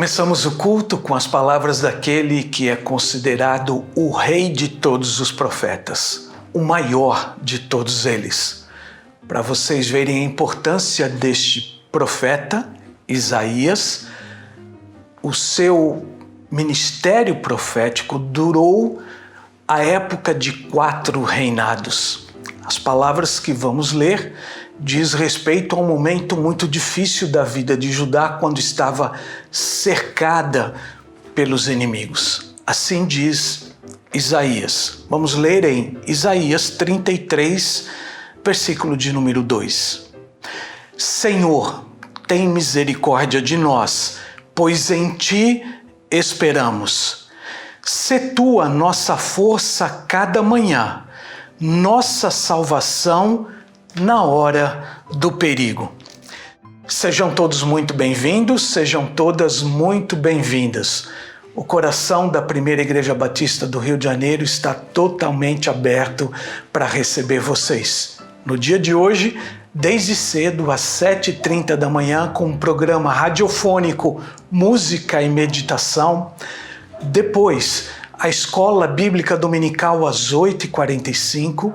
Começamos o culto com as palavras daquele que é considerado o rei de todos os profetas, o maior de todos eles. Para vocês verem a importância deste profeta, Isaías, o seu ministério profético durou a época de 4 reinados. As palavras que vamos ler diz respeito a um momento muito difícil da vida de Judá, quando estava cercada pelos inimigos. Assim diz Isaías. Vamos ler em Isaías 33, versículo de número 2. Senhor, tem misericórdia de nós, pois em ti esperamos. Sê tu a nossa força cada manhã, nossa salvação na hora do perigo. Sejam todos muito bem-vindos, sejam todas muito bem-vindas. O coração da Primeira Igreja Batista do Rio de Janeiro está totalmente aberto para receber vocês. No dia de hoje, desde cedo, às 7h30 da manhã, com um programa radiofônico Música e Meditação. Depois, a Escola Bíblica Dominical às 8h45.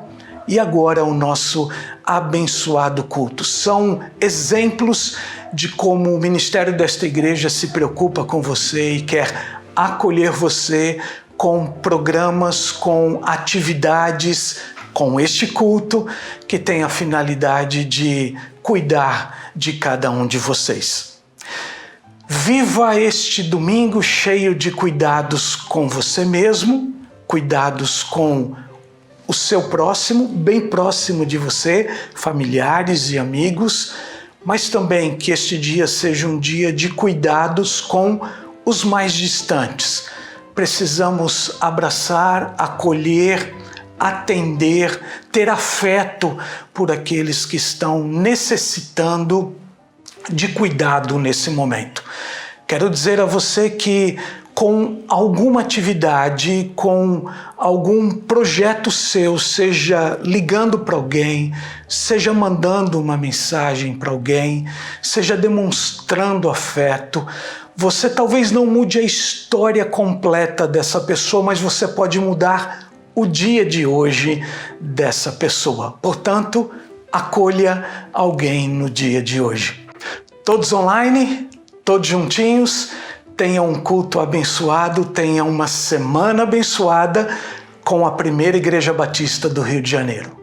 E agora o nosso abençoado culto. São exemplos de como o ministério desta igreja se preocupa com você e quer acolher você com programas, com atividades, com este culto que tem a finalidade de cuidar de cada um de vocês. Viva este domingo cheio de cuidados com você mesmo, cuidados com o seu próximo, bem próximo de você, familiares e amigos, mas também que este dia seja um dia de cuidados com os mais distantes. Precisamos abraçar, acolher, atender, ter afeto por aqueles que estão necessitando de cuidado nesse momento. Quero dizer a você que com alguma atividade, com algum projeto seu, seja ligando para alguém, seja mandando uma mensagem para alguém, seja demonstrando afeto, você talvez não mude a história completa dessa pessoa, mas você pode mudar o dia de hoje dessa pessoa. Portanto, acolha alguém no dia de hoje. Todos online, todos juntinhos. Tenha um culto abençoado, tenha uma semana abençoada com a Primeira Igreja Batista do Rio de Janeiro.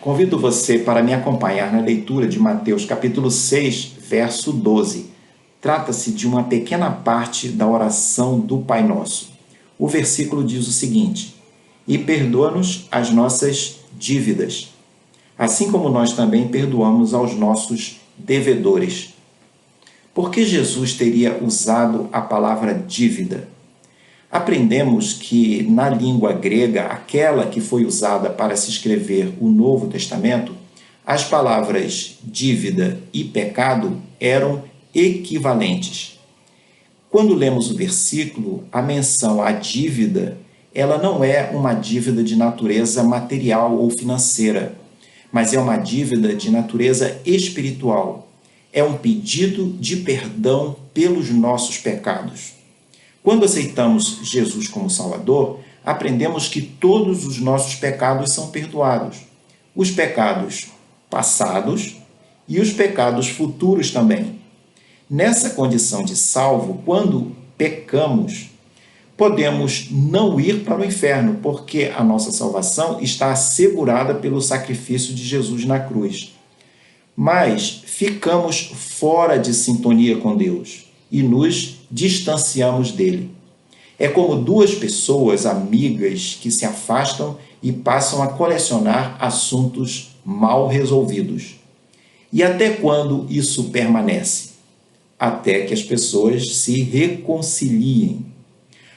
Convido você para me acompanhar na leitura de Mateus capítulo 6, verso 12. Trata-se de uma pequena parte da oração do Pai Nosso. O versículo diz o seguinte: e perdoa-nos as nossas dívidas, assim como nós também perdoamos aos nossos devedores. Por que Jesus teria usado a palavra dívida? Aprendemos que na língua grega, aquela que foi usada para se escrever o Novo Testamento, as palavras dívida e pecado eram equivalentes. Quando lemos o versículo, a menção à dívida, ela não é uma dívida de natureza material ou financeira, mas é uma dívida de natureza espiritual. É um pedido de perdão pelos nossos pecados. Quando aceitamos Jesus como Salvador, aprendemos que todos os nossos pecados são perdoados. Os pecados passados e os pecados futuros também. Nessa condição de salvo, quando pecamos, podemos não ir para o inferno, porque a nossa salvação está assegurada pelo sacrifício de Jesus na cruz. Mas ficamos fora de sintonia com Deus e nos distanciamos dele. É como duas pessoas amigas que se afastam e passam a colecionar assuntos mal resolvidos. E até quando isso permanece? Até que as pessoas se reconciliem.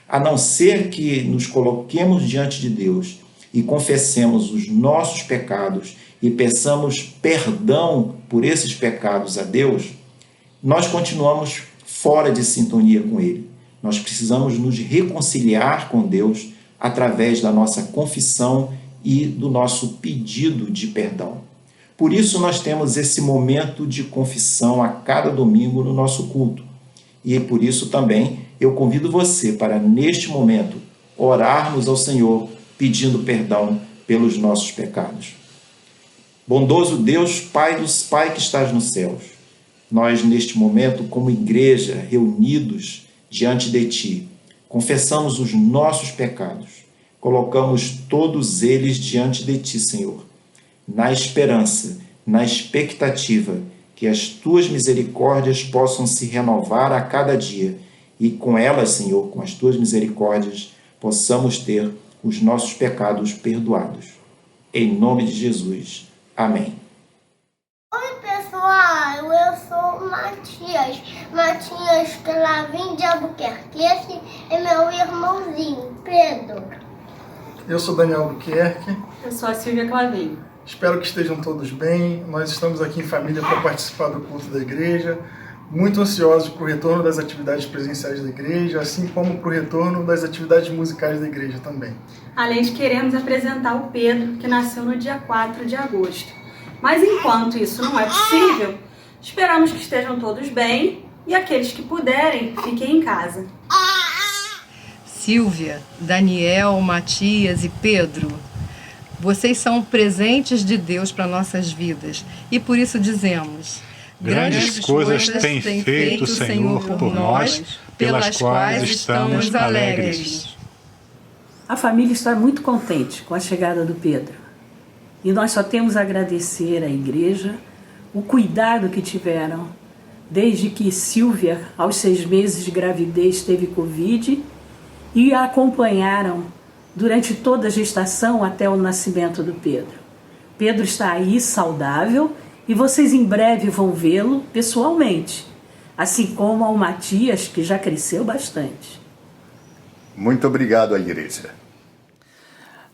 A não ser que nos coloquemos diante de Deus e confessemos os nossos pecados e peçamos perdão por esses pecados a Deus, nós continuamos fora de sintonia com Ele. Nós precisamos nos reconciliar com Deus através da nossa confissão e do nosso pedido de perdão. Por isso nós temos esse momento de confissão a cada domingo no nosso culto. E por isso também eu convido você para, neste momento, orarmos ao Senhor pedindo perdão pelos nossos pecados. Bondoso Deus, Pai que estás nos céus, nós neste momento, como igreja, reunidos diante de Ti, confessamos os nossos pecados, colocamos todos eles diante de Ti, Senhor, na esperança, na expectativa que as Tuas misericórdias possam se renovar a cada dia e com elas, Senhor, com as Tuas misericórdias, possamos ter os nossos pecados perdoados. Em nome de Jesus. Amém. Oi, pessoal, eu sou o Matias Clavin de Albuquerque. Esse é meu irmãozinho, Pedro. Eu sou Daniel Albuquerque. Eu sou a Silvia Clavin. Espero que estejam todos bem. Nós estamos aqui em família para participar do culto da igreja. Muito ansiosos para o retorno das atividades presenciais da igreja, assim como para o retorno das atividades musicais da igreja também. Além de queremos apresentar o Pedro, que nasceu no dia 4 de agosto. Mas enquanto isso não é possível, esperamos que estejam todos bem e aqueles que puderem, fiquem em casa. Silvia, Daniel, Matias e Pedro, vocês são presentes de Deus para nossas vidas e por isso dizemos: grandes coisas tem feito o Senhor por nós, pelas quais estamos alegres. A família está muito contente com a chegada do Pedro. E nós só temos a agradecer à igreja o cuidado que tiveram desde que Silvia, aos 6 meses de gravidez, teve Covid e a acompanharam durante toda a gestação até o nascimento do Pedro. Pedro está aí saudável e vocês em breve vão vê-lo pessoalmente, assim como ao Matias, que já cresceu bastante. Muito obrigado à igreja.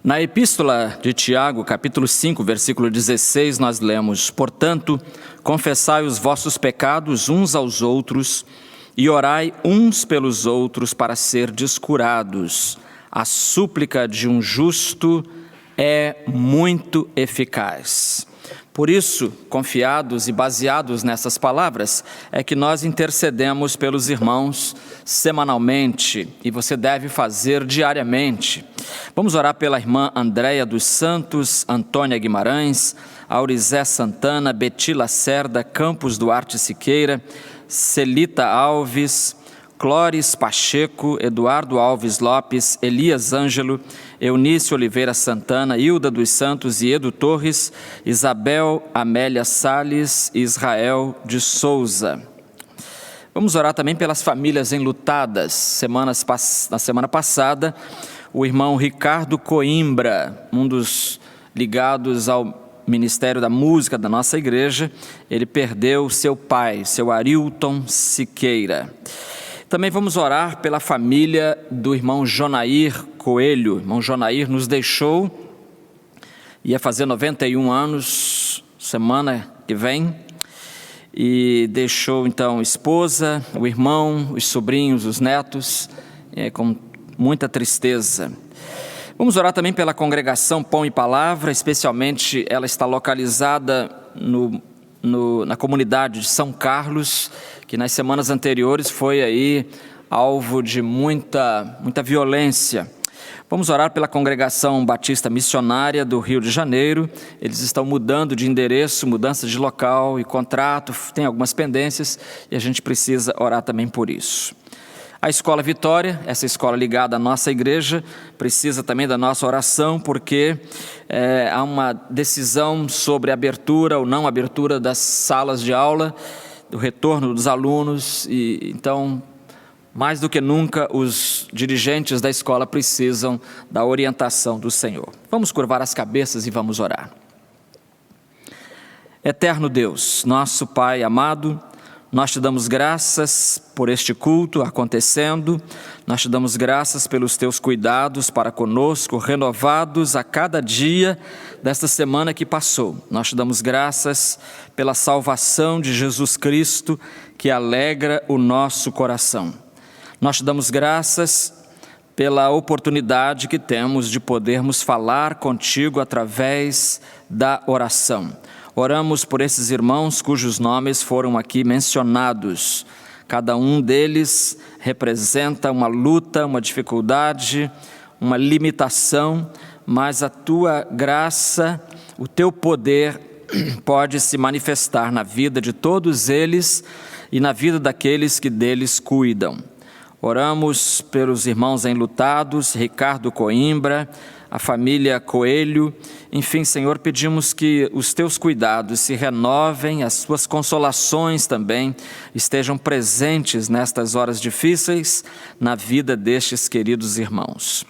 Na Epístola de Tiago, capítulo 5, versículo 16, nós lemos: portanto, confessai os vossos pecados uns aos outros e orai uns pelos outros para serdes curados. A súplica de um justo é muito eficaz. Por isso, confiados e baseados nessas palavras, é que nós intercedemos pelos irmãos semanalmente e você deve fazer diariamente. Vamos orar pela irmã Andréia dos Santos, Antônia Guimarães, Aurizé Santana, Betila Cerda, Campos Duarte Siqueira, Celita Alves, Clóris Pacheco, Eduardo Alves Lopes, Elias Ângelo, Eunice Oliveira Santana, Hilda dos Santos e Edu Torres, Isabel Amélia Salles e Israel de Souza. Vamos orar também pelas famílias enlutadas. Na semana passada, o irmão Ricardo Coimbra, um dos ligados ao Ministério da Música da nossa igreja, ele perdeu seu pai, seu Arilton Siqueira. Também vamos orar pela família do irmão Jonair Coelho. O irmão Jonair nos deixou, ia fazer 91 anos, semana que vem, e deixou então esposa, o irmão, os sobrinhos, os netos, com muita tristeza. Vamos orar também pela congregação Pão e Palavra, especialmente ela está localizada na comunidade de São Carlos, que nas semanas anteriores foi aí alvo de muita violência. Vamos orar pela congregação Batista Missionária do Rio de Janeiro. Eles estão mudando de endereço, mudança de local e contrato, tem algumas pendências e a gente precisa orar também por isso. A Escola Vitória, essa escola ligada à nossa igreja, precisa também da nossa oração, porque há uma decisão sobre abertura ou não abertura das salas de aula, do retorno dos alunos, e então, mais do que nunca, os dirigentes da escola precisam da orientação do Senhor. Vamos curvar as cabeças e vamos orar. Eterno Deus, nosso Pai amado, nós te damos graças por este culto acontecendo, nós te damos graças pelos teus cuidados para conosco, renovados a cada dia desta semana que passou. Nós te damos graças pela salvação de Jesus Cristo, que alegra o nosso coração. Nós te damos graças pela oportunidade que temos de podermos falar contigo através da oração. Oramos por esses irmãos cujos nomes foram aqui mencionados. Cada um deles representa uma luta, uma dificuldade, uma limitação, mas a tua graça, o teu poder pode se manifestar na vida de todos eles e na vida daqueles que deles cuidam. Oramos pelos irmãos enlutados, Ricardo Coimbra, a família Coelho. Enfim, Senhor, pedimos que os teus cuidados se renovem, as suas consolações também estejam presentes nestas horas difíceis na vida destes queridos irmãos.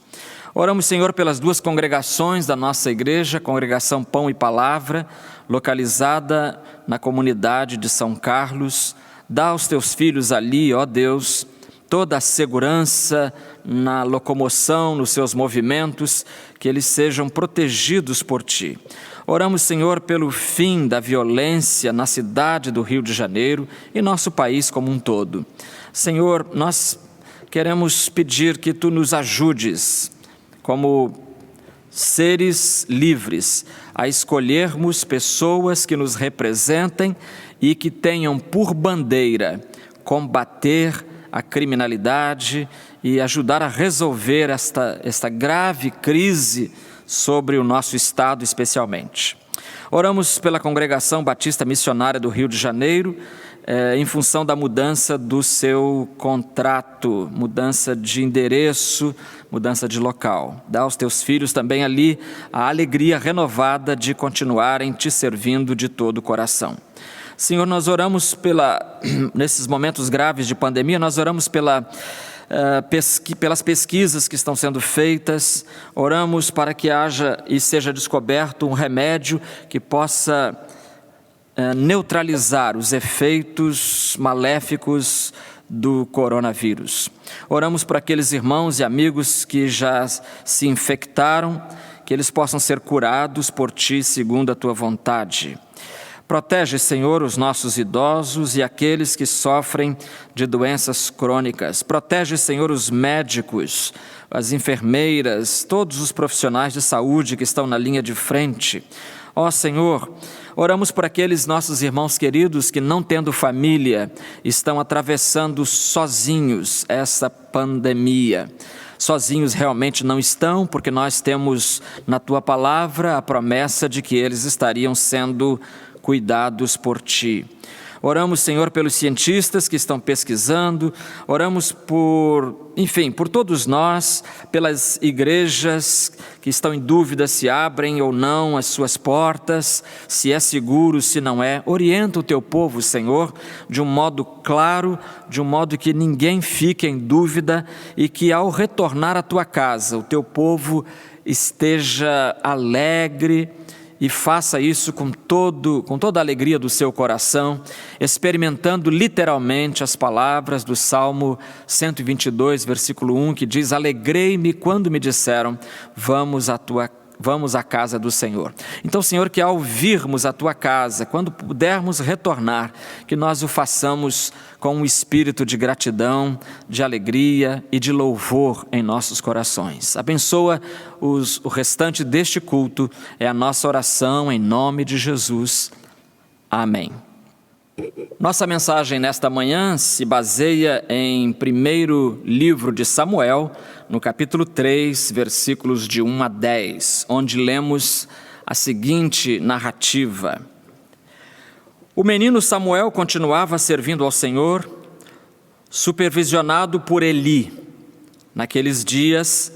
Oramos, Senhor, pelas duas congregações da nossa igreja, a Congregação Pão e Palavra, localizada na comunidade de São Carlos. Dá aos teus filhos ali, ó Deus, toda a segurança na locomoção, nos seus movimentos, que eles sejam protegidos por Ti. Oramos, Senhor, pelo fim da violência na cidade do Rio de Janeiro e nosso país como um todo. Senhor, nós queremos pedir que Tu nos ajudes, como seres livres, a escolhermos pessoas que nos representem e que tenham por bandeira combater a criminalidade e ajudar a resolver esta grave crise sobre o nosso Estado especialmente. Oramos pela Congregação Batista Missionária do Rio de Janeiro, em função da mudança do seu contrato, mudança de endereço, mudança de local. Dá aos teus filhos também ali a alegria renovada de continuarem te servindo de todo o coração. Senhor, nós oramos nesses momentos graves de pandemia, nós oramos pelas pesquisas que estão sendo feitas, oramos para que haja e seja descoberto um remédio que possa neutralizar os efeitos maléficos do coronavírus. Oramos para aqueles irmãos e amigos que já se infectaram, que eles possam ser curados por Ti segundo a Tua vontade. Protege, Senhor, os nossos idosos e aqueles que sofrem de doenças crônicas. Protege, Senhor, os médicos, as enfermeiras, todos os profissionais de saúde que estão na linha de frente. Ó Senhor, oramos por aqueles nossos irmãos queridos que, não tendo família, estão atravessando sozinhos essa pandemia. Sozinhos realmente não estão, porque nós temos na Tua palavra a promessa de que eles estariam sendo cuidados por Ti. Oramos, Senhor, pelos cientistas que estão pesquisando, oramos por todos nós, pelas igrejas que estão em dúvida se abrem ou não as suas portas, se é seguro, se não é. Orienta o Teu povo, Senhor, de um modo claro, de um modo que ninguém fique em dúvida e que ao retornar à Tua casa, o Teu povo esteja alegre, e faça isso com toda a alegria do seu coração, experimentando literalmente as palavras do Salmo 122, versículo 1, que diz: alegrei-me quando me disseram, vamos à casa do Senhor. Então, Senhor, que ao virmos a Tua casa, quando pudermos retornar, que nós o façamos com um espírito de gratidão, de alegria e de louvor em nossos corações. Abençoa o restante deste culto, é a nossa oração em nome de Jesus. Amém. Nossa mensagem nesta manhã se baseia em 1º livro de Samuel, no capítulo 3, versículos de 1 a 10, onde lemos a seguinte narrativa. O menino Samuel continuava servindo ao Senhor, supervisionado por Eli. Naqueles dias,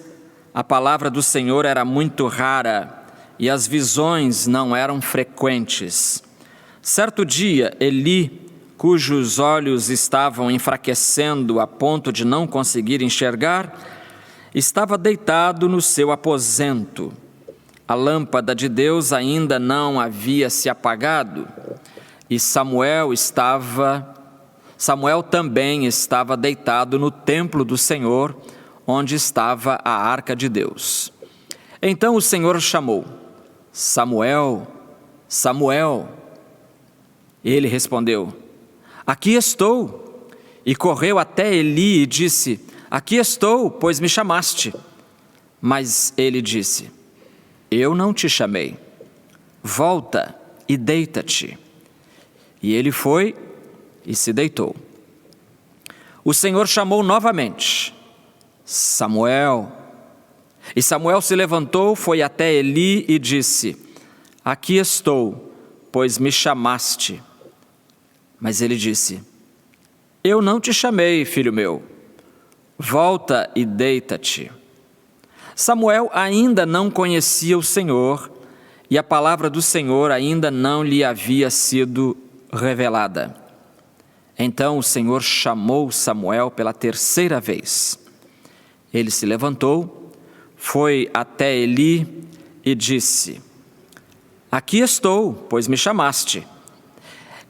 a palavra do Senhor era muito rara e as visões não eram frequentes. Certo dia, Eli, cujos olhos estavam enfraquecendo a ponto de não conseguir enxergar, estava deitado no seu aposento. A lâmpada de Deus ainda não havia se apagado e Samuel também estava deitado no templo do Senhor, onde estava a arca de Deus. Então o Senhor chamou: Samuel, Samuel. Ele respondeu: aqui estou. E correu até Eli e disse: aqui estou, pois me chamaste. Mas ele disse: eu não te chamei. Volta e deita-te. E ele foi e se deitou. o Senhor chamou novamente: Samuel. E Samuel se levantou, foi até Eli e disse: Aqui estou, pois me chamaste. Mas ele disse: Eu não te chamei, filho meu. Volta e deita-te. Samuel ainda não conhecia o Senhor, e a palavra do Senhor ainda não lhe havia sido revelada. Então o Senhor chamou Samuel pela terceira vez. Ele se levantou, foi até Eli e disse: Aqui estou, pois me chamaste.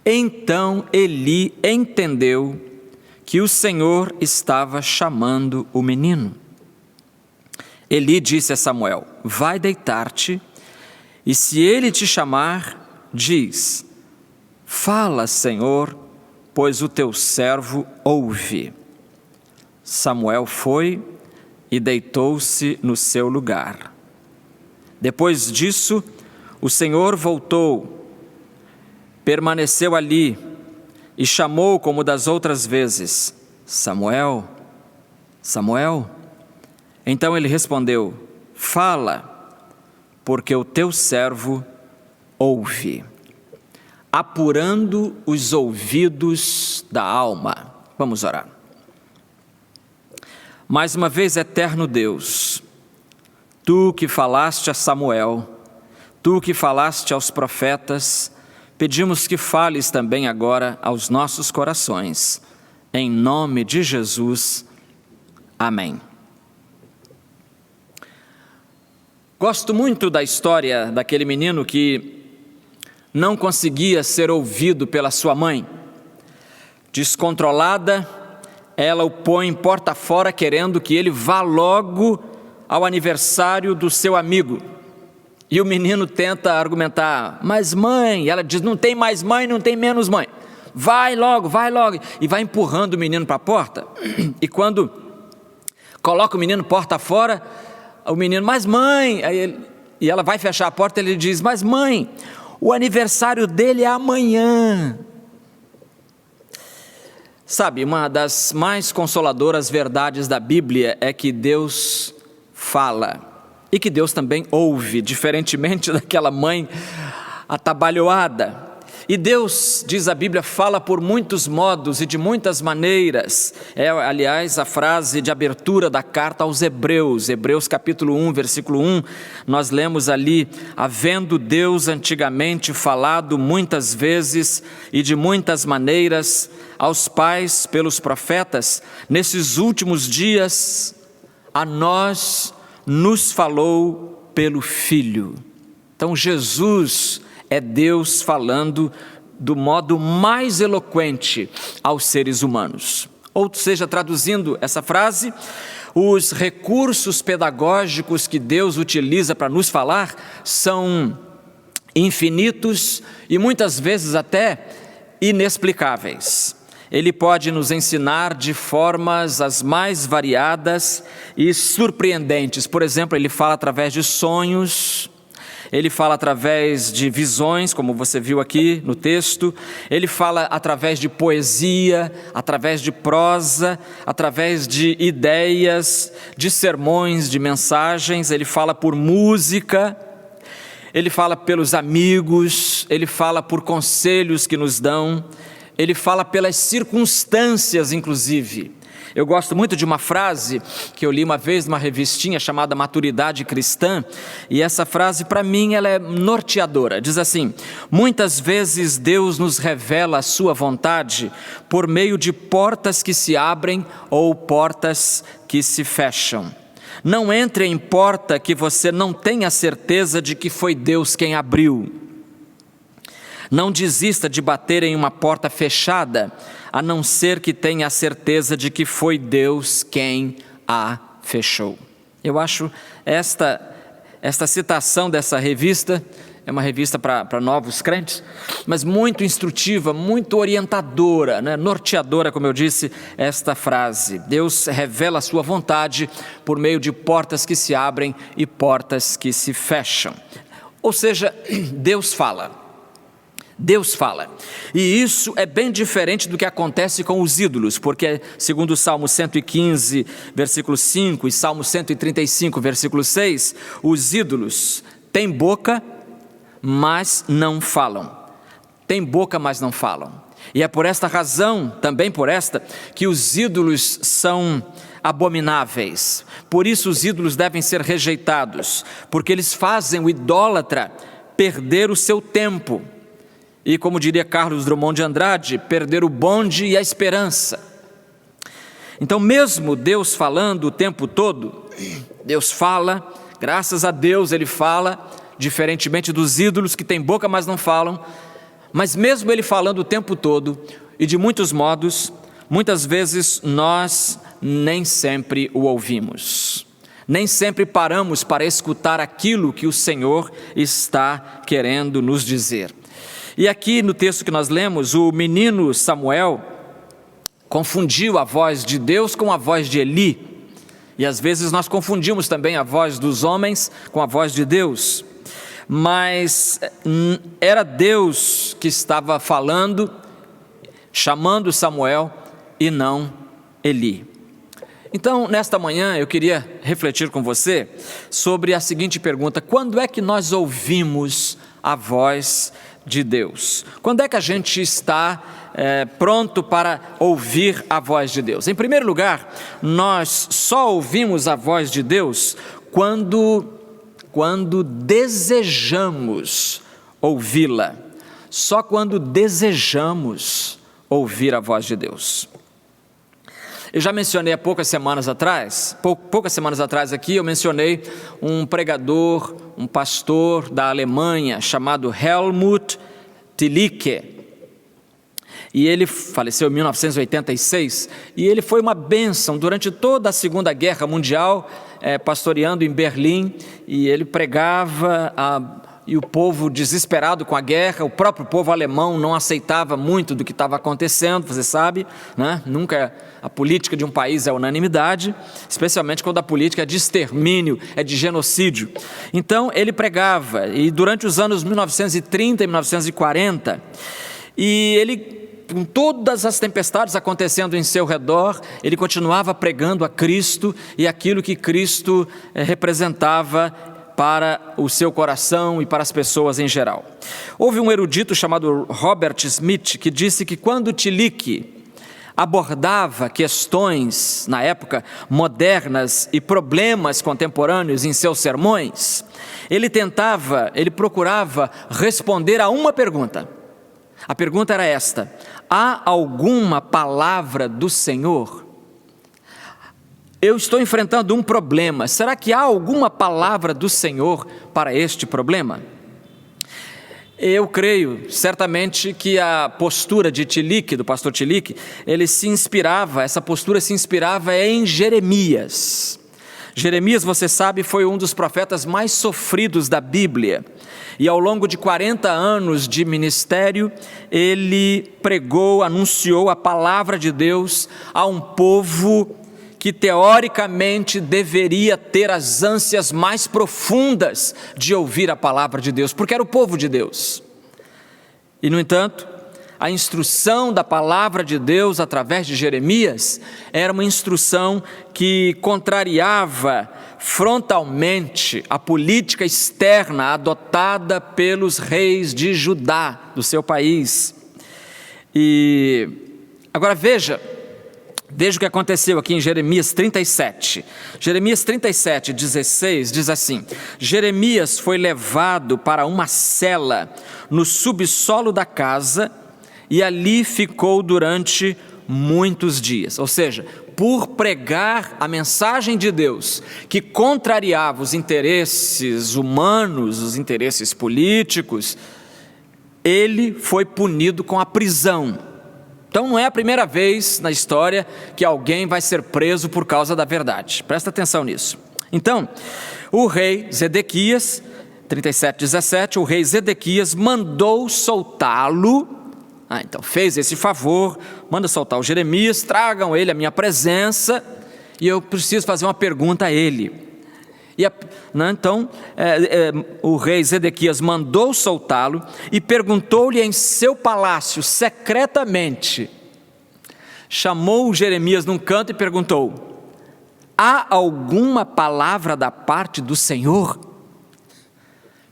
Então Eli entendeu que o Senhor estava chamando o menino. Eli disse a Samuel: Vai deitar-te, e se ele te chamar, diz: Fala, Senhor, pois o teu servo ouve. Samuel foi e deitou-se no seu lugar. Depois disso, o Senhor voltou, permaneceu ali e chamou como das outras vezes: Samuel, Samuel. Então ele respondeu: Fala, porque o teu servo ouve. Apurando os ouvidos da alma. Vamos orar. Mais uma vez, eterno Deus, Tu que falaste a Samuel, Tu que falaste aos profetas, pedimos que fales também agora aos nossos corações. Em nome de Jesus. Amém. Gosto muito da história daquele menino que não conseguia ser ouvido pela sua mãe. Descontrolada, ela o põe porta fora querendo que ele vá logo ao aniversário do seu amigo. E o menino tenta argumentar: Mas mãe, ela diz: Não tem mais mãe, não tem menos mãe. Vai logo, e vai empurrando o menino para a porta. E quando coloca o menino porta fora, o menino: Mas mãe, e ela vai fechar a porta, ele diz: Mas mãe, o aniversário dele é amanhã. Sabe, uma das mais consoladoras verdades da Bíblia é que Deus fala e que Deus também ouve, diferentemente daquela mãe atabalhoada. E Deus, diz a Bíblia, fala por muitos modos e de muitas maneiras. É, aliás, a frase de abertura da carta aos Hebreus, Hebreus capítulo 1, versículo 1, nós lemos ali: Havendo Deus antigamente falado muitas vezes e de muitas maneiras aos pais pelos profetas, nesses últimos dias a nós nos falou pelo Filho. Então Jesus é Deus falando do modo mais eloquente aos seres humanos. Ou seja, traduzindo essa frase, os recursos pedagógicos que Deus utiliza para nos falar são infinitos e muitas vezes até inexplicáveis. Ele pode nos ensinar de formas as mais variadas e surpreendentes. Por exemplo, ele fala através de sonhos. Ele fala através de visões, como você viu aqui no texto. Ele fala através de poesia, através de prosa, através de ideias, de sermões, de mensagens. Ele fala por música, ele fala pelos amigos, ele fala por conselhos que nos dão, ele fala pelas circunstâncias, inclusive. Eu gosto muito de uma frase que eu li uma vez numa revistinha chamada Maturidade Cristã, e essa frase para mim ela é norteadora. Diz assim: muitas vezes Deus nos revela a sua vontade por meio de portas que se abrem ou portas que se fecham. Não entre em porta que você não tenha certeza de que foi Deus quem abriu. Não desista de bater em uma porta fechada, a não ser que tenha a certeza de que foi Deus quem a fechou. Eu acho esta citação dessa revista, é uma revista para novos crentes, mas muito instrutiva, muito orientadora, né? Norteadora, como eu disse, esta frase. Deus revela a sua vontade por meio de portas que se abrem e portas que se fecham. Ou seja, Deus fala. Deus fala. E isso é bem diferente do que acontece com os ídolos, porque segundo o Salmo 115, versículo 5 e Salmo 135, versículo 6, os ídolos têm boca, mas não falam. Têm boca, mas não falam. E é por esta razão, também por esta, que os ídolos são abomináveis. Por isso os ídolos devem ser rejeitados, porque eles fazem o idólatra perder o seu tempo. E como diria Carlos Drummond de Andrade, perder o bonde e a esperança. Então, mesmo Deus falando o tempo todo, Deus fala, graças a Deus Ele fala, diferentemente dos ídolos que têm boca, mas não falam. Mas mesmo Ele falando o tempo todo, e de muitos modos, muitas vezes nós nem sempre o ouvimos. Nem sempre paramos para escutar aquilo que o Senhor está querendo nos dizer. E aqui no texto que nós lemos, o menino Samuel confundiu a voz de Deus com a voz de Eli. E às vezes nós confundimos também a voz dos homens com a voz de Deus. Mas era Deus que estava falando, chamando Samuel e não Eli. Então, nesta manhã, eu queria refletir com você sobre a seguinte pergunta: quando é que nós ouvimos a voz de Deus? Quando é que a gente está pronto para ouvir a voz de Deus? Em primeiro lugar, nós só ouvimos a voz de Deus quando desejamos ouvi-la. Só quando desejamos ouvir a voz de Deus. Eu já mencionei há poucas semanas atrás aqui, eu mencionei um pregador, um pastor da Alemanha chamado Helmut Thielicke. E ele faleceu em 1986, e ele foi uma bênção durante toda a Segunda Guerra Mundial, pastoreando em Berlim, e ele pregava e o povo desesperado com a guerra, o próprio povo alemão não aceitava muito do que estava acontecendo, você sabe, né? Nunca a política de um país é unanimidade, especialmente quando a política é de extermínio, é de genocídio. Então ele pregava, e durante os anos 1930 e 1940, e ele, com todas as tempestades acontecendo em seu redor, ele continuava pregando a Cristo e aquilo que Cristo representava para o seu coração e para as pessoas em geral. Houve um erudito chamado Robert Smith que disse que quando Thielicke abordava questões, na época, modernas e problemas contemporâneos em seus sermões, ele procurava responder a uma pergunta. A pergunta era esta: há alguma palavra do Senhor? Eu estou enfrentando um problema. Será que há alguma palavra do Senhor para este problema? Eu creio, certamente, que a postura de Thielicke, do pastor Thielicke, essa postura se inspirava em Jeremias. Jeremias, você sabe, foi um dos profetas mais sofridos da Bíblia. E ao longo de 40 anos de ministério, ele pregou, anunciou a palavra de Deus a um povo que teoricamente deveria ter as ânsias mais profundas de ouvir a palavra de Deus, porque era o povo de Deus. E, no entanto, a instrução da palavra de Deus através de Jeremias era uma instrução que contrariava frontalmente a política externa adotada pelos reis de Judá, do seu país. E agora veja o que aconteceu aqui em Jeremias 37. Jeremias 37, 16 diz assim: Jeremias foi levado para uma cela no subsolo da casa e ali ficou durante muitos dias. Ou seja, por pregar a mensagem de Deus, que contrariava os interesses humanos, os interesses políticos, ele foi punido com a prisão. Então não é a primeira vez na história que alguém vai ser preso por causa da verdade. Presta atenção nisso. Então, o rei Zedequias, 37:17, o rei Zedequias mandou soltá-lo. Então fez esse favor, manda soltar o Jeremias, tragam ele à minha presença, e eu preciso fazer uma pergunta a ele. Então, o rei Zedequias mandou soltá-lo e perguntou-lhe em seu palácio, secretamente, chamou Jeremias num canto e perguntou: há alguma palavra da parte do Senhor?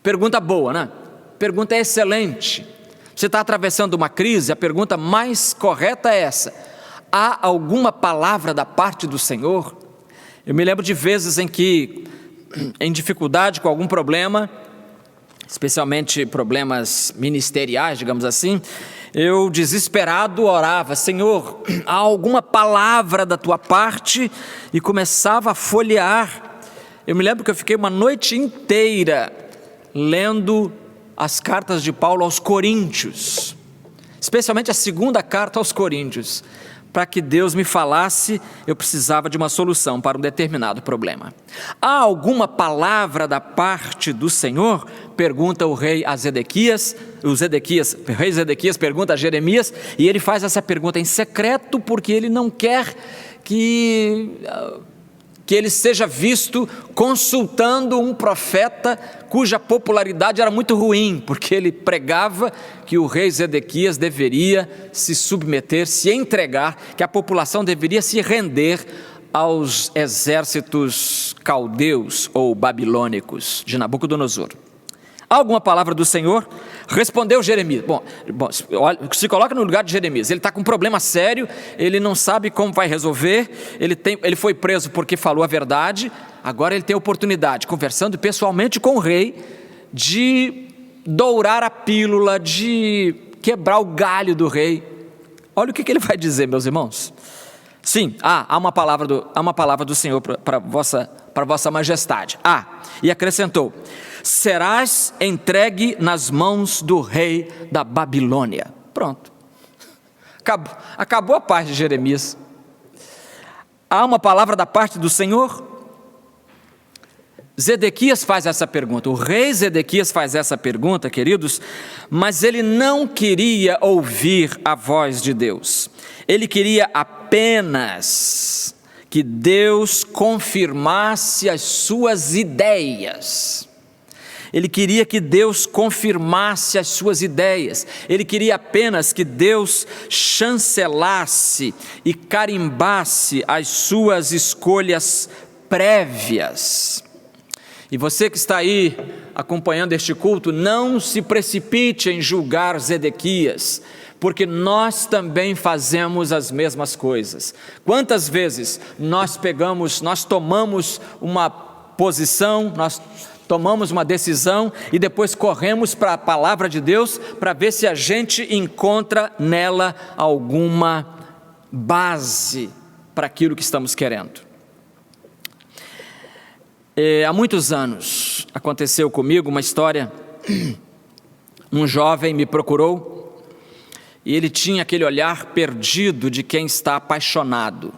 Pergunta boa, né? Pergunta excelente. Você está atravessando uma crise, a pergunta mais correta é essa: há alguma palavra da parte do Senhor? Eu me lembro de vezes em que, em dificuldade com algum problema, especialmente problemas ministeriais, digamos assim, eu desesperado orava: Senhor, há alguma palavra da tua parte? E começava a folhear. Eu me lembro que eu fiquei uma noite inteira lendo as cartas de Paulo aos Coríntios, especialmente a segunda carta aos Coríntios. Para que Deus me falasse, eu precisava de uma solução para um determinado problema. Há alguma palavra da parte do Senhor? Pergunta o rei a Zedequias. O rei Zedequias pergunta a Jeremias, e ele faz essa pergunta em secreto, porque ele não quer que ele seja visto consultando um profeta cuja popularidade era muito ruim, porque ele pregava que o rei Zedequias deveria se submeter, se entregar, que a população deveria se render aos exércitos caldeus ou babilônicos de Nabucodonosor. Há alguma palavra do Senhor? Respondeu Jeremias. Bom, se coloca no lugar de Jeremias. Ele está com um problema sério, ele não sabe como vai resolver, ele foi preso porque falou a verdade, agora ele tem a oportunidade, conversando pessoalmente com o rei, de dourar a pílula, de quebrar o galho do rei. Olha o que ele vai dizer, meus irmãos. Sim, há uma palavra do Senhor para vossa majestade. E acrescentou: serás entregue nas mãos do rei da Babilônia. Pronto. Acabou a parte de Jeremias. Há uma palavra da parte do Senhor? Zedequias faz essa pergunta, o rei Zedequias faz essa pergunta, queridos, mas ele não queria ouvir a voz de Deus. Ele queria apenas que Deus confirmasse as suas ideias. Ele queria que Deus confirmasse as suas ideias. Ele queria apenas que Deus chancelasse e carimbasse as suas escolhas prévias. E você que está aí acompanhando este culto, não se precipite em julgar Zedequias, porque nós também fazemos as mesmas coisas. Quantas vezes nós tomamos uma posição, nós tomamos uma decisão e depois corremos para a palavra de Deus para ver se a gente encontra nela alguma base para aquilo que estamos querendo. Há muitos anos aconteceu comigo uma história. Um jovem me procurou e ele tinha aquele olhar perdido de quem está apaixonado.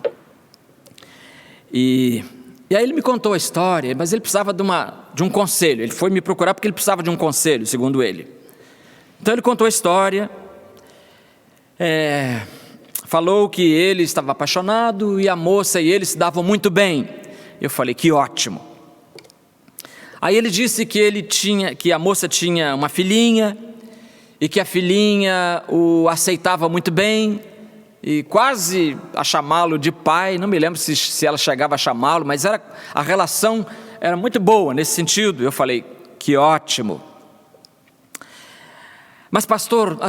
E aí ele me contou a história, mas ele precisava de um conselho. Ele foi me procurar porque ele precisava de um conselho, segundo ele. Então ele contou a história, falou que ele estava apaixonado e a moça e ele se davam muito bem. Eu falei: que ótimo. Aí ele disse que a moça tinha uma filhinha e que a filhinha o aceitava muito bem e quase a chamá-lo de pai. Não me lembro se ela chegava a chamá-lo, mas a relação era muito boa nesse sentido. Eu falei: que ótimo. Mas pastor,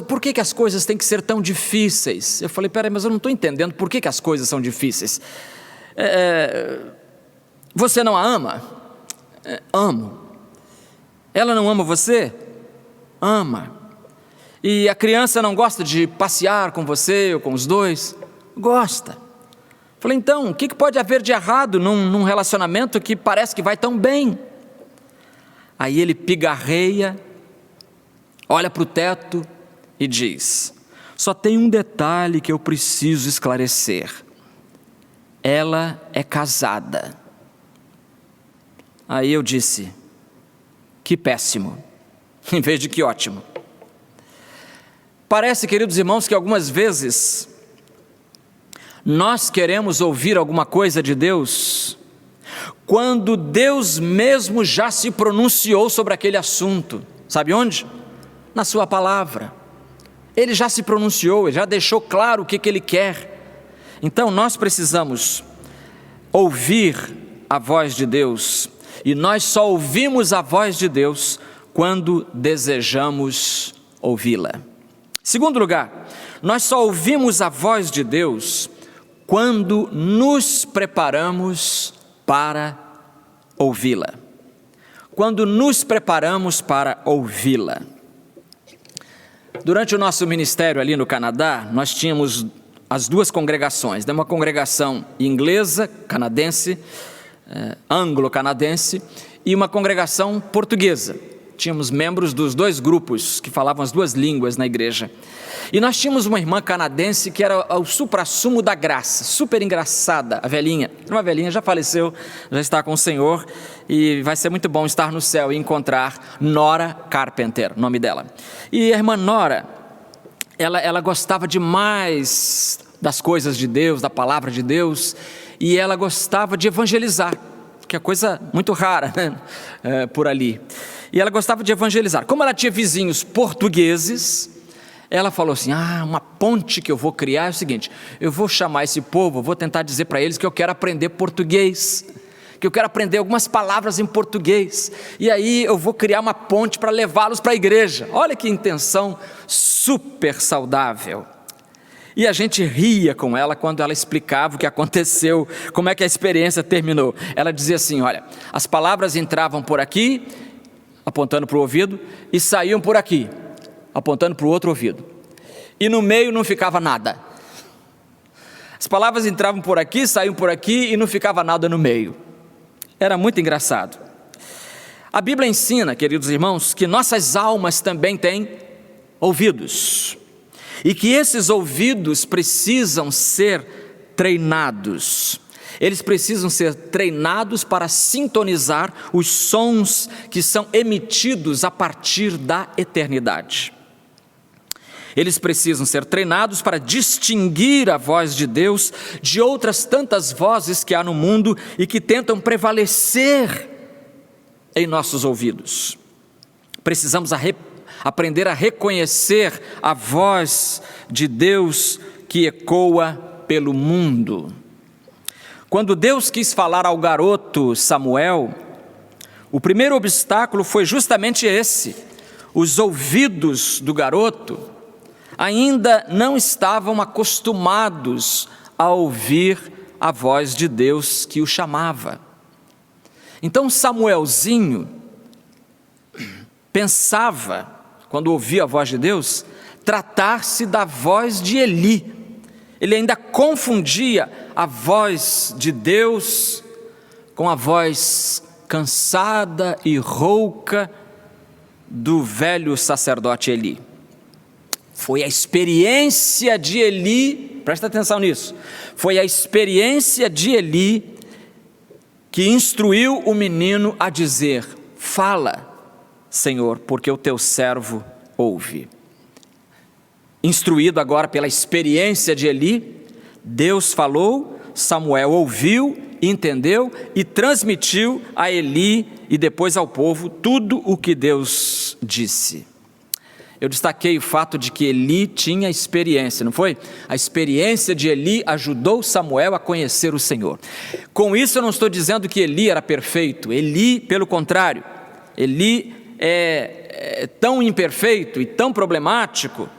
por que as coisas têm que ser tão difíceis? Eu falei: peraí, mas eu não estou entendendo por que as coisas são difíceis. Você não a ama? Amo. Ela não ama você? Ama. E a criança não gosta de passear com você ou com os dois? Gosta. Falei: então, o que pode haver de errado num relacionamento que parece que vai tão bem? Aí ele pigarreia, olha para o teto e diz: só tem um detalhe que eu preciso esclarecer. Ela é casada. Aí eu disse: que péssimo, em vez de que ótimo. Parece, queridos irmãos, que algumas vezes nós queremos ouvir alguma coisa de Deus quando Deus mesmo já se pronunciou sobre aquele assunto. Sabe onde? Na sua palavra. Ele já se pronunciou, ele já deixou claro o que ele quer. Então nós precisamos ouvir a voz de Deus, e nós só ouvimos a voz de Deus quando desejamos ouvi-la. Segundo lugar, nós só ouvimos a voz de Deus quando nos preparamos para ouvi-la. Quando nos preparamos para ouvi-la. Durante o nosso ministério ali no Canadá, nós tínhamos as duas congregações, uma congregação inglesa, canadense, anglo-canadense, e uma congregação portuguesa. Tínhamos membros dos dois grupos que falavam as duas línguas na igreja. E nós tínhamos uma irmã canadense que era o suprassumo da graça, super engraçada, a velhinha. Uma velhinha, já faleceu, já está com o Senhor, e vai ser muito bom estar no céu e encontrar Nora Carpenter, nome dela. E a irmã Nora, ela gostava demais das coisas de Deus, da palavra de Deus, e ela gostava de evangelizar, que é coisa muito rara, né? Por ali. E ela gostava de evangelizar. Como ela tinha vizinhos portugueses, ela falou assim, uma ponte que eu vou criar é o seguinte, eu vou chamar esse povo, vou tentar dizer para eles que eu quero aprender português, que eu quero aprender algumas palavras em português, e aí eu vou criar uma ponte para levá-los para a igreja. Olha que intenção super saudável. E a gente ria com ela quando ela explicava o que aconteceu, como é que a experiência terminou. Ela dizia assim, olha, as palavras entravam por aqui, apontando para o ouvido, e saíam por aqui, apontando para o outro ouvido. E no meio não ficava nada. As palavras entravam por aqui, saíam por aqui, e não ficava nada no meio. Era muito engraçado. A Bíblia ensina, queridos irmãos, que nossas almas também têm ouvidos. E que esses ouvidos precisam ser treinados. Eles precisam ser treinados para sintonizar os sons que são emitidos a partir da eternidade. Eles precisam ser treinados para distinguir a voz de Deus de outras tantas vozes que há no mundo e que tentam prevalecer em nossos ouvidos. Precisamos aprender a reconhecer a voz de Deus que ecoa pelo mundo. Quando Deus quis falar ao garoto Samuel, o primeiro obstáculo foi justamente esse. Os ouvidos do garoto ainda não estavam acostumados a ouvir a voz de Deus que o chamava. Então Samuelzinho pensava, quando ouvia a voz de Deus, tratar-se da voz de Eli. Ele ainda confundia a voz de Deus com a voz cansada e rouca do velho sacerdote Eli. Foi a experiência de Eli, presta atenção nisso, foi a experiência de Eli que instruiu o menino a dizer, fala, Senhor, porque o teu servo ouve. Instruído agora pela experiência de Eli, Deus falou, Samuel ouviu, entendeu e transmitiu a Eli e depois ao povo tudo o que Deus disse. Eu destaquei o fato de que Eli tinha experiência, não foi? A experiência de Eli ajudou Samuel a conhecer o Senhor. Com isso eu não estou dizendo que Eli era perfeito. Eli, pelo contrário, Eli é tão imperfeito e tão problemático,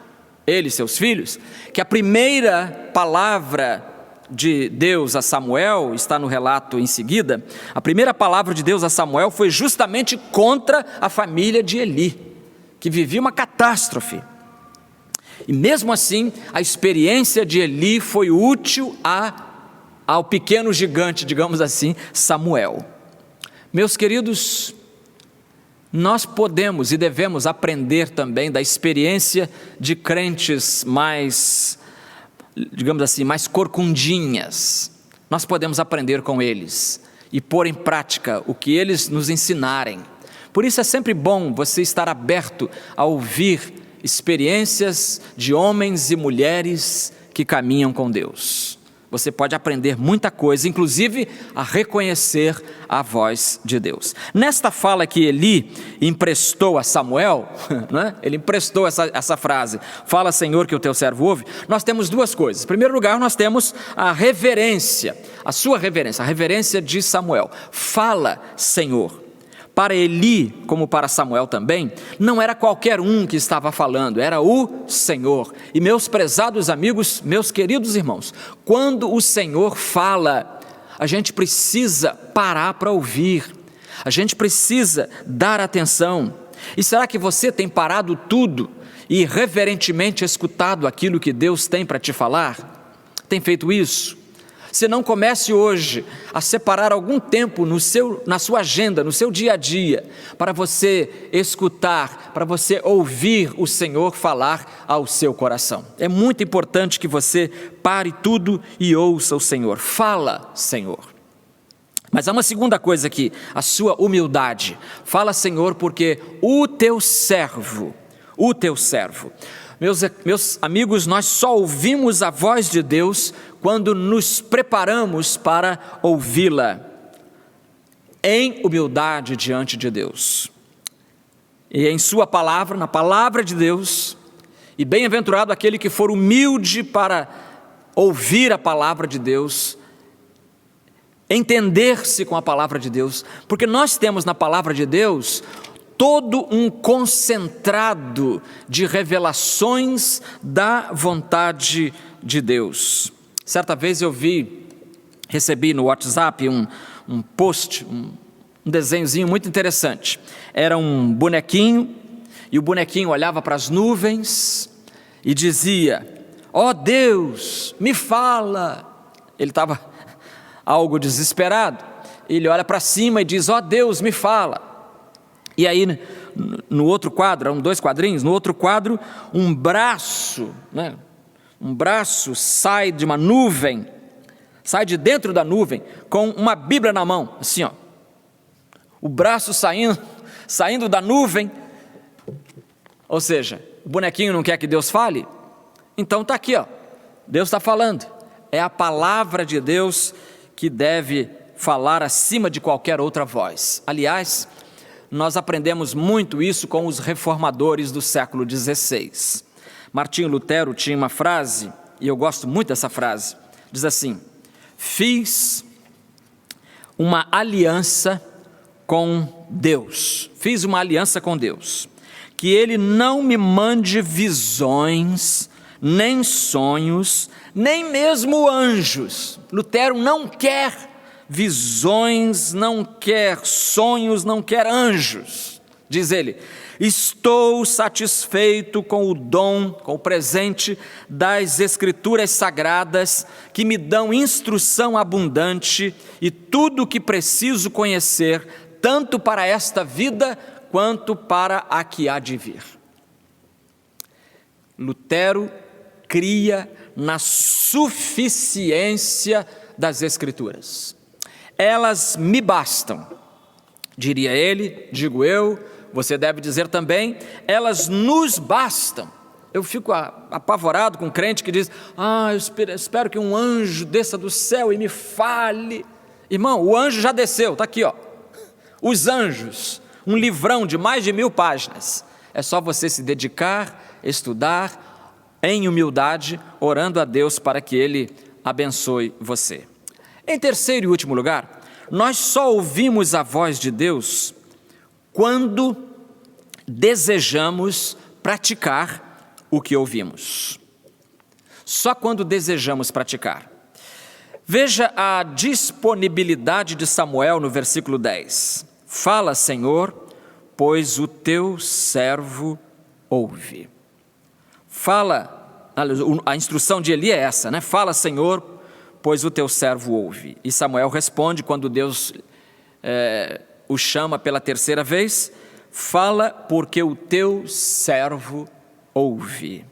ele e seus filhos, que a primeira palavra de Deus a Samuel, está no relato em seguida, a primeira palavra de Deus a Samuel foi justamente contra a família de Eli, que vivia uma catástrofe. E mesmo assim, a experiência de Eli foi útil ao pequeno gigante, digamos assim, Samuel. Meus queridos, nós podemos e devemos aprender também da experiência de crentes mais, digamos assim, mais corcundinhas. Nós podemos aprender com eles e pôr em prática o que eles nos ensinarem. Por isso é sempre bom você estar aberto a ouvir experiências de homens e mulheres que caminham com Deus. Você pode aprender muita coisa, inclusive a reconhecer a voz de Deus. Nesta fala que Eli emprestou a Samuel, né? Ele emprestou essa frase, fala Senhor que o teu servo ouve, nós temos duas coisas. Em primeiro lugar, nós temos a reverência, a sua reverência, a reverência de Samuel. Fala Senhor. Para Eli, como para Samuel também, não era qualquer um que estava falando, era o Senhor. E meus prezados amigos, meus queridos irmãos, quando o Senhor fala, a gente precisa parar para ouvir, a gente precisa dar atenção. E será que você tem parado tudo e reverentemente escutado aquilo que Deus tem para te falar? Tem feito isso? Se não, comece hoje a separar algum tempo na sua agenda, no seu dia a dia, para você escutar, para você ouvir o Senhor falar ao seu coração. É muito importante que você pare tudo e ouça o Senhor. Fala, Senhor. Mas há uma segunda coisa aqui, a sua humildade. Fala, Senhor, porque o teu servo. Meus amigos, nós só ouvimos a voz de Deus quando nos preparamos para ouvi-la em humildade diante de Deus. E em sua palavra, na palavra de Deus, e bem-aventurado aquele que for humilde para ouvir a palavra de Deus, entender-se com a palavra de Deus, porque nós temos na palavra de Deus todo um concentrado de revelações da vontade de Deus. Certa vez eu recebi no WhatsApp um post, um desenhozinho muito interessante. Era um bonequinho, e o bonequinho olhava para as nuvens e dizia: ó Deus, me fala. Ele estava algo desesperado. Ele olha para cima e diz: ó Deus, me fala. E aí, no outro quadro, eram 2 quadrinhos, no outro quadro, um braço sai de uma nuvem, sai de dentro da nuvem, com uma Bíblia na mão, assim, ó. O braço saindo da nuvem, ou seja, o bonequinho não quer que Deus fale? Então está aqui, ó, Deus está falando. É a palavra de Deus que deve falar acima de qualquer outra voz. Aliás, nós aprendemos muito isso com os reformadores do século XVI. Martinho Lutero tinha uma frase, e eu gosto muito dessa frase, diz assim: fiz uma aliança com Deus, que Ele não me mande visões, nem sonhos, nem mesmo anjos. Lutero não quer visões, não quer sonhos, não quer anjos. Diz ele: estou satisfeito com o dom, com o presente das Escrituras Sagradas, que me dão instrução abundante e tudo o que preciso conhecer, tanto para esta vida quanto para a que há de vir. Lutero cria na suficiência das Escrituras. Elas me bastam, diria ele, digo eu, você deve dizer também, elas nos bastam. Eu fico apavorado com um crente que diz: eu espero que um anjo desça do céu e me fale. Irmão, o anjo já desceu, está aqui, ó. Os anjos, um livrão de mais de 1000 páginas. É só você se dedicar, estudar em humildade, orando a Deus para que Ele abençoe você. Em terceiro e último lugar, nós só ouvimos a voz de Deus quando desejamos praticar o que ouvimos. Só quando desejamos praticar. Veja a disponibilidade de Samuel no versículo 10. Fala, Senhor, pois o teu servo ouve. Fala, a instrução de Eli é essa, né? Fala, Senhor, pois o teu servo ouve. E Samuel responde quando Deus o chama pela terceira vez: fala, porque o teu servo ouve.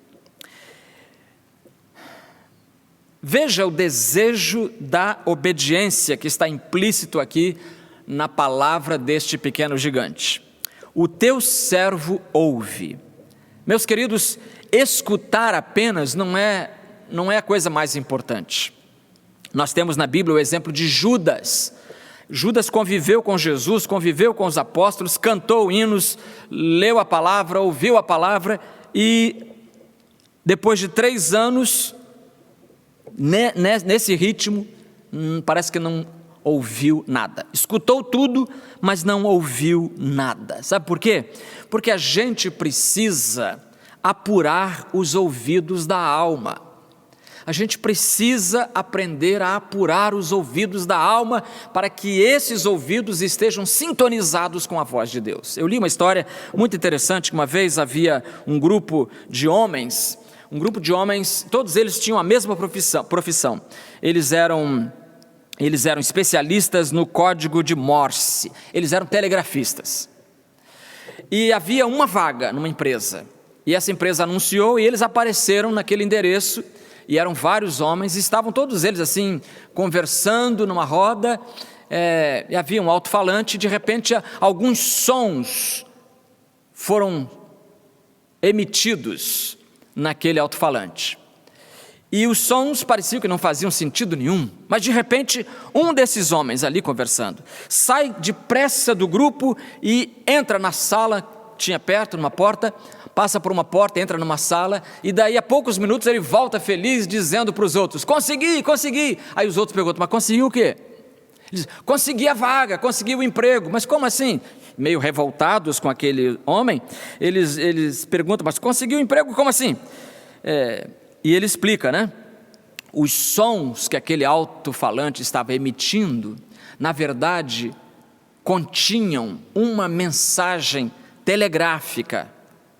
Veja o desejo da obediência que está implícito aqui na palavra deste pequeno gigante. O teu servo ouve. Meus queridos, escutar apenas não é a coisa mais importante. Nós temos na Bíblia o exemplo de Judas. Judas conviveu com Jesus, conviveu com os apóstolos, cantou hinos, leu a palavra, ouviu a palavra e depois de 3 anos, nesse ritmo, parece que não ouviu nada. Escutou tudo, mas não ouviu nada. Sabe por quê? Porque a gente precisa apurar os ouvidos da alma. A gente precisa aprender a apurar os ouvidos da alma para que esses ouvidos estejam sintonizados com a voz de Deus. Eu li uma história muito interessante, que uma vez havia um grupo de homens, todos eles tinham a mesma profissão. Eles eram especialistas no código de Morse, eles eram telegrafistas. E havia uma vaga numa empresa, e essa empresa anunciou e eles apareceram naquele endereço, e eram vários homens, e estavam todos eles assim, conversando numa roda, e havia um alto-falante, e de repente alguns sons foram emitidos naquele alto-falante. E os sons pareciam que não faziam sentido nenhum, mas de repente um desses homens ali conversando, sai depressa do grupo e entra na sala, tinha perto, numa porta, passa por uma porta, entra numa sala, e daí a poucos minutos ele volta feliz, dizendo para os outros, consegui. Aí os outros perguntam, mas conseguiu o quê? Ele diz, consegui a vaga, consegui o emprego. Mas como assim? Meio revoltados com aquele homem, eles perguntam, mas conseguiu o emprego, como assim? E ele explica, né? Os sons que aquele alto-falante estava emitindo, na verdade, continham uma mensagem telegráfica,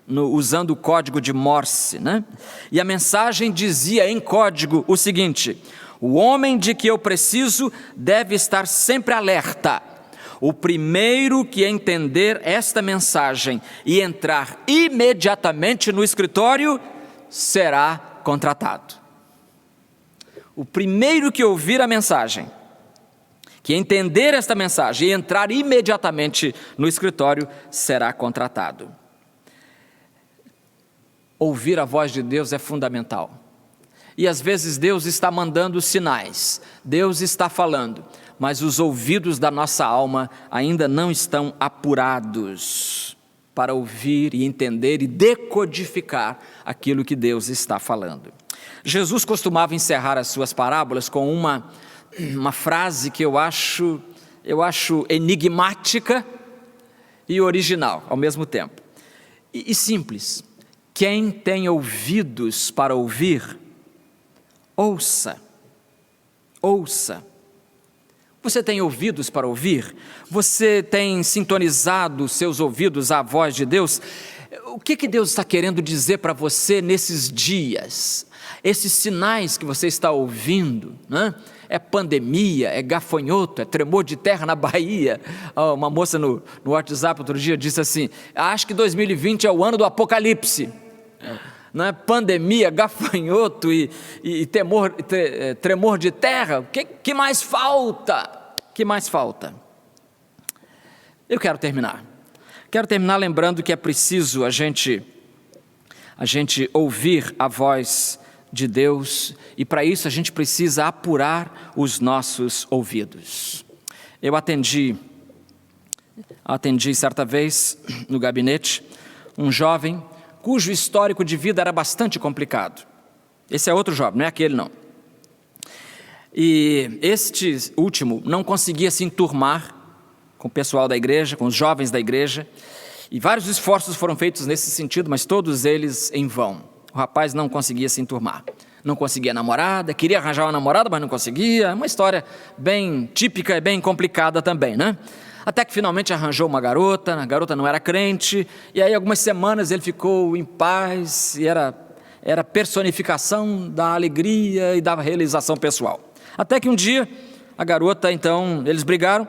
usando o código de Morse, né? E a mensagem dizia em código o seguinte: o homem de que eu preciso deve estar sempre alerta. O primeiro que entender esta mensagem e entrar imediatamente no escritório será contratado. O primeiro que ouvir a mensagem, que entender esta mensagem e entrar imediatamente no escritório será contratado. Ouvir a voz de Deus é fundamental. E às vezes Deus está mandando sinais, Deus está falando, mas os ouvidos da nossa alma ainda não estão apurados para ouvir e entender e decodificar aquilo que Deus está falando. Jesus costumava encerrar as suas parábolas com uma frase que eu acho enigmática e original ao mesmo tempo, e simples. Quem tem ouvidos para ouvir, ouça. Você tem ouvidos para ouvir? Você tem sintonizado seus ouvidos à voz de Deus? O que Deus está querendo dizer para você nesses dias? Esses sinais que você está ouvindo, né? É pandemia, é gafanhoto, é tremor de terra na Bahia. Uma moça no WhatsApp outro dia disse assim, acho que 2020 é o ano do apocalipse. Não é? Pandemia, gafanhoto e tremor de terra. O que mais falta? Que mais falta? Eu quero terminar lembrando que é preciso a gente ouvir a voz de Deus, e para isso a gente precisa apurar os nossos ouvidos. Eu atendi certa vez no gabinete um jovem cujo histórico de vida era bastante complicado. Esse é outro jovem, não é aquele não. E este último não conseguia se enturmar com o pessoal da igreja, com os jovens da igreja, e vários esforços foram feitos nesse sentido, mas todos eles em vão. O rapaz não conseguia se enturmar, não conseguia namorada, queria arranjar uma namorada, mas não conseguia. Uma história bem típica e bem complicada também, né? Até que finalmente arranjou uma garota, a garota não era crente, e aí algumas semanas ele ficou em paz, e era personificação da alegria e da realização pessoal. Até que um dia, a garota, então, eles brigaram,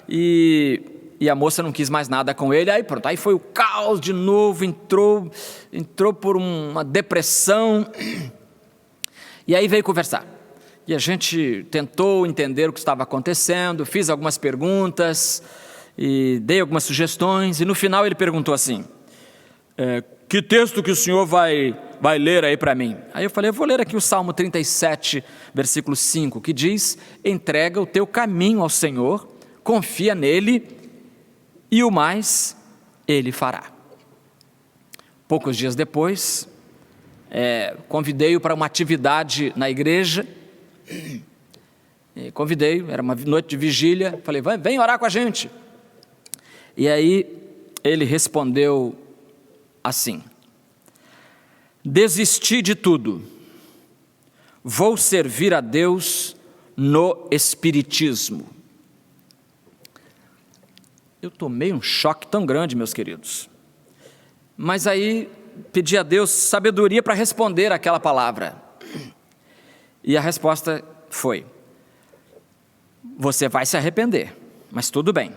e a moça não quis mais nada com ele, aí pronto, aí foi o caos de novo, entrou por uma depressão, e aí veio conversar. E a gente tentou entender o que estava acontecendo, fiz algumas perguntas e dei algumas sugestões, e no final ele perguntou assim, que texto que o senhor vai ler aí para mim? Aí eu falei, eu vou ler aqui o Salmo 37, versículo 5, que diz: entrega o teu caminho ao Senhor, confia nele e o mais ele fará. Poucos dias depois, convidei-o para uma atividade na igreja. Convidei-o, era uma noite de vigília, falei, vem orar com a gente. E aí ele respondeu assim: desisti de tudo, vou servir a Deus no espiritismo. Eu tomei um choque tão grande, meus queridos, mas aí pedi a Deus sabedoria para responder aquela palavra, e a resposta foi: você vai se arrepender, mas tudo bem,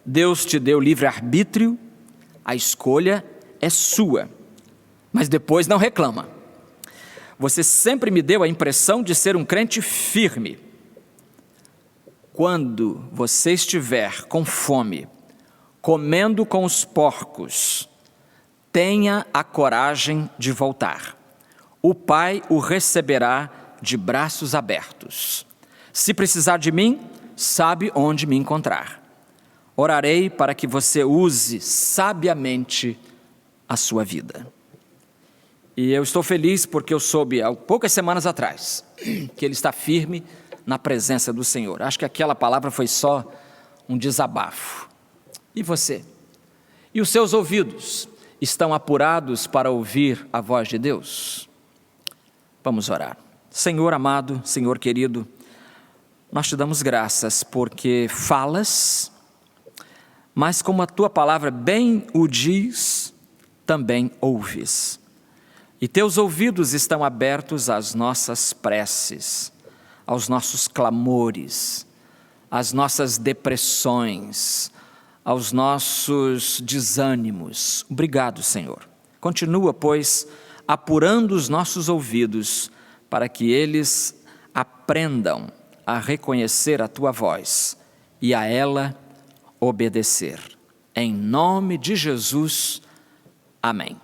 Deus te deu livre-arbítrio, a escolha é sua, mas depois não reclama. Você sempre me deu a impressão de ser um crente firme. Quando você estiver com fome, comendo com os porcos, tenha a coragem de voltar. O Pai o receberá de braços abertos. Se precisar de mim, sabe onde me encontrar. Orarei para que você use sabiamente a sua vida. E eu estou feliz porque eu soube há poucas semanas atrás que ele está firme na presença do Senhor. Acho que aquela palavra foi só um desabafo. E você? E os seus ouvidos estão apurados para ouvir a voz de Deus? Vamos orar. Senhor amado, Senhor querido, nós te damos graças porque falas, mas como a tua palavra bem o diz, também ouves. E teus ouvidos estão abertos às nossas preces, aos nossos clamores, às nossas depressões, aos nossos desânimos. Obrigado, Senhor. Continua, pois, apurando os nossos ouvidos para que eles aprendam a reconhecer a tua voz e a ela obedecer. Em nome de Jesus, amém.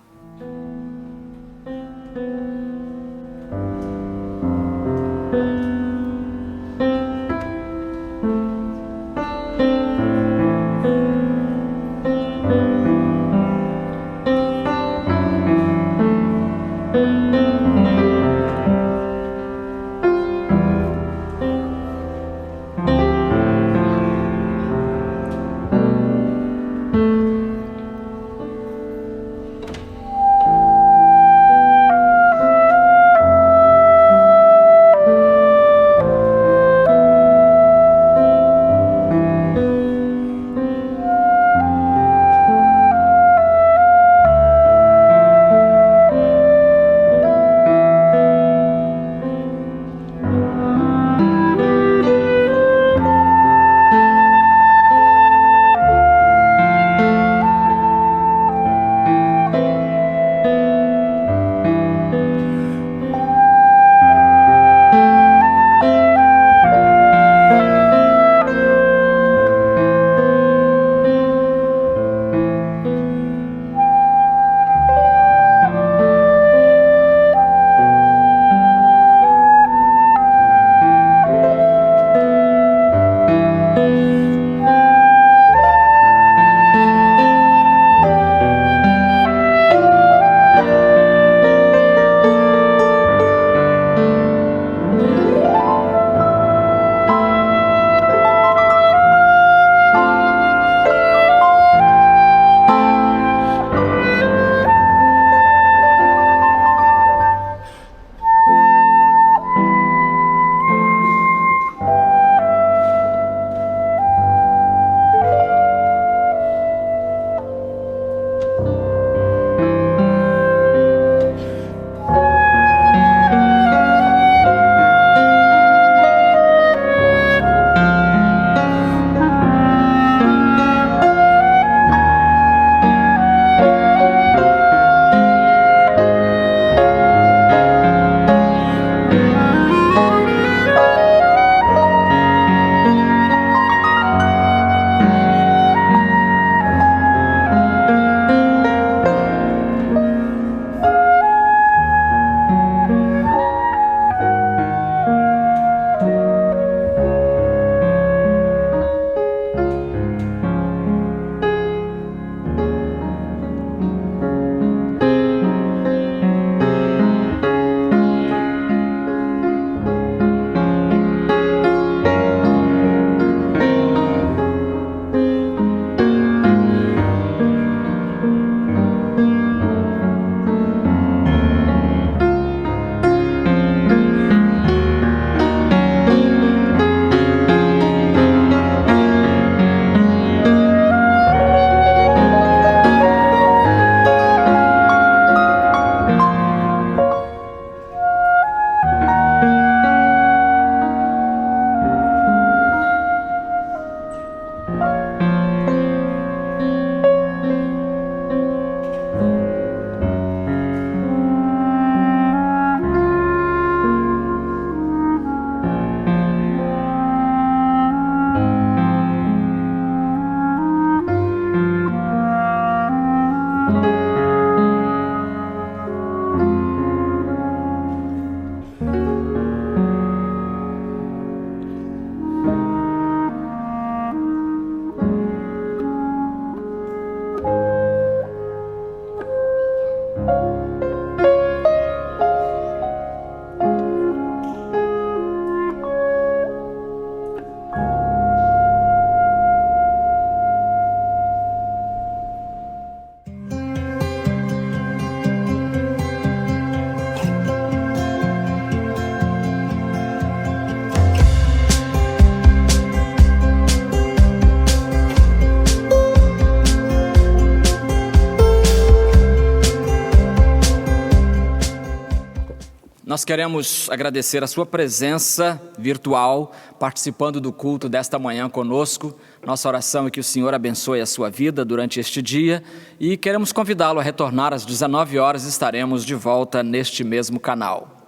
Nós queremos agradecer a sua presença virtual, participando do culto desta manhã conosco. Nossa oração é que o Senhor abençoe a sua vida durante este dia e queremos convidá-lo a retornar às 19 horas, estaremos de volta neste mesmo canal.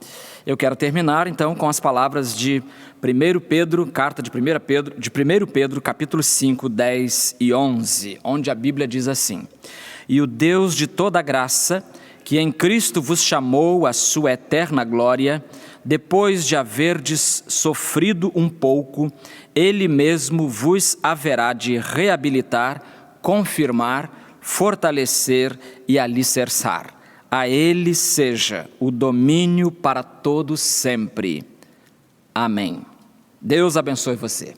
Eu quero terminar então com as palavras de 1 Pedro, carta de 1 Pedro, capítulo 5, 10 e 11, onde a Bíblia diz assim: E o Deus de toda graça, que em Cristo vos chamou à sua eterna glória, depois de haverdes sofrido um pouco, Ele mesmo vos haverá de reabilitar, confirmar, fortalecer e alicerçar. A Ele seja o domínio para todos sempre. Amém. Deus abençoe você.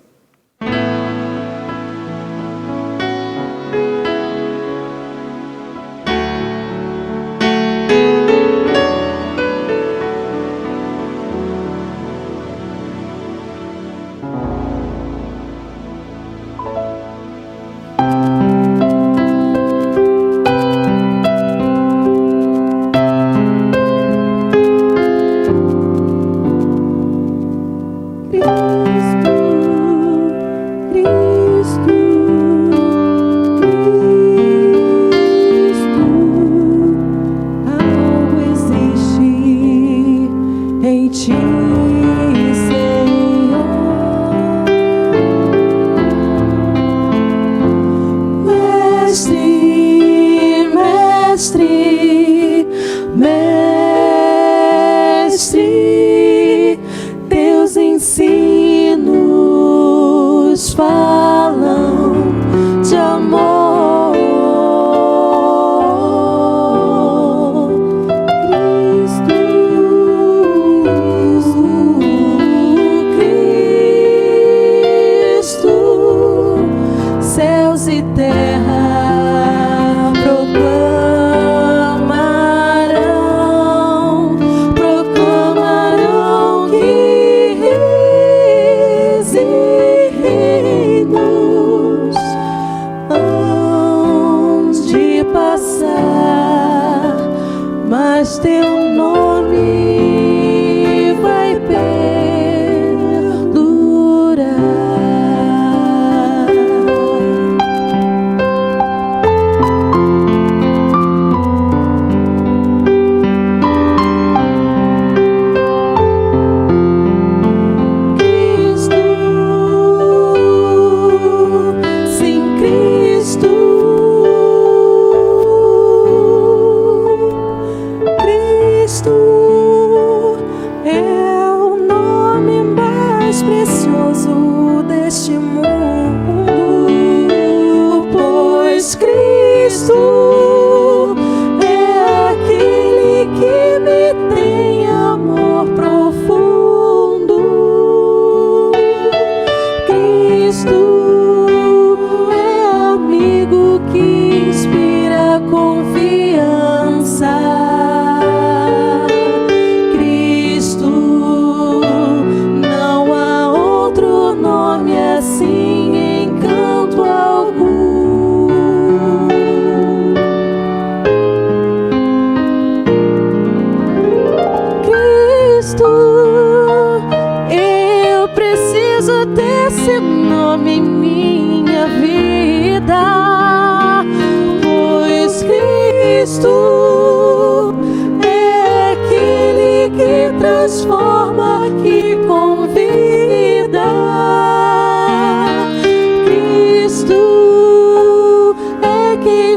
Cristo é quem